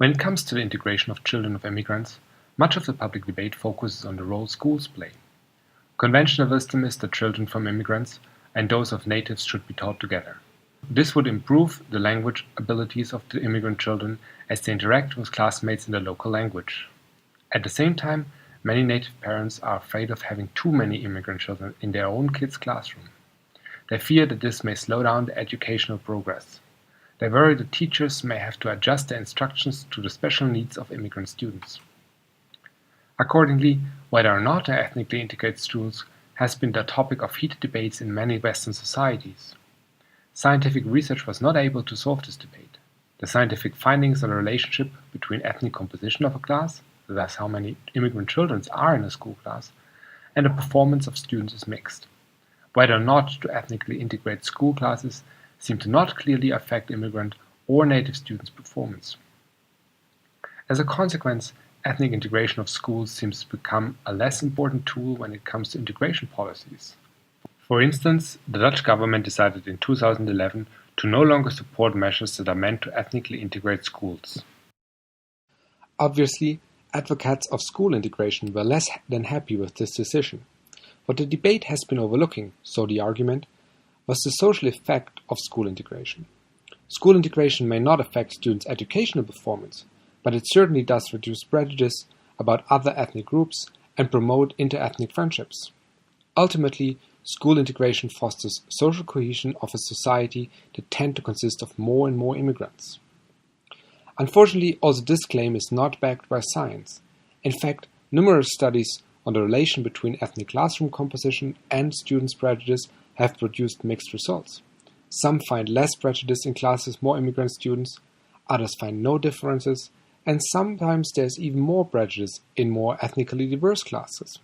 When it comes to the integration of children of immigrants, much of the public debate focuses on the role schools play. Conventional wisdom is that children from immigrants and those of natives should be taught together. This would improve the language abilities of the immigrant children as they interact with classmates in the local language. At the same time, many native parents are afraid of having too many immigrant children in their own kids' classroom. They fear that this may slow down the educational progress. They worry that teachers may have to adjust their instructions to the special needs of immigrant students. Accordingly, whether or not to ethnically integrate schools has been the topic of heated debates in many Western societies. Scientific research was not able to solve this debate. The scientific findings on the relationship between ethnic composition of a class, thus how many immigrant children are in a school class, and the performance of students is mixed. Whether or not to ethnically integrate school classes seem to not clearly affect immigrant or native students' performance. As a consequence, ethnic integration of schools seems to become a less important tool when it comes to integration policies. For instance, the Dutch government decided in 2011 to no longer support measures that are meant to ethnically integrate schools. Obviously, advocates of school integration were less than happy with this decision. What the debate has been overlooking, so the argument, was the social effect of school integration. School integration may not affect students' educational performance, but it certainly does reduce prejudice about other ethnic groups and promote inter-ethnic friendships. Ultimately, school integration fosters social cohesion of a society that tend to consist of more and more immigrants. Unfortunately, also this claim is not backed by science. In fact, numerous studies on the relation between ethnic classroom composition and students' prejudice have produced mixed results. Some find less prejudice in classes with more immigrant students, others find no differences, and sometimes there's even more prejudice in more ethnically diverse classes.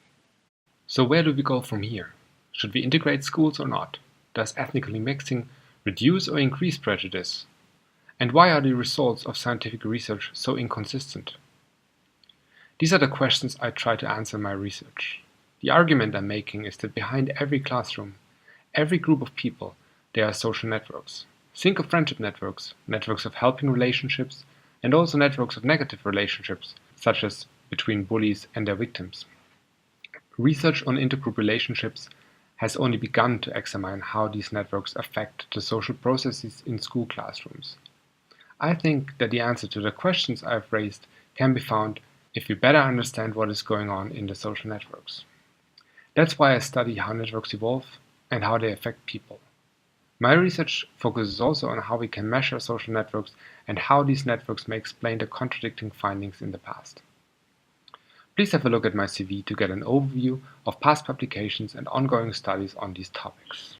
So where do we go from here? Should we integrate schools or not? Does ethnically mixing reduce or increase prejudice? And why are the results of scientific research so inconsistent? These are the questions I try to answer in my research. The argument I'm making is that behind every classroom, every group of people, there are social networks. Think of friendship networks, networks of helping relationships, and also networks of negative relationships, such as between bullies and their victims. Research on intergroup relationships has only begun to examine how these networks affect the social processes in school classrooms. I think that the answer to the questions I've raised can be found if we better understand what is going on in the social networks. That's why I study how networks evolve and how they affect people. My research focuses also on how we can measure social networks and how these networks may explain the contradicting findings in the past. Please have a look at my CV to get an overview of past publications and ongoing studies on these topics.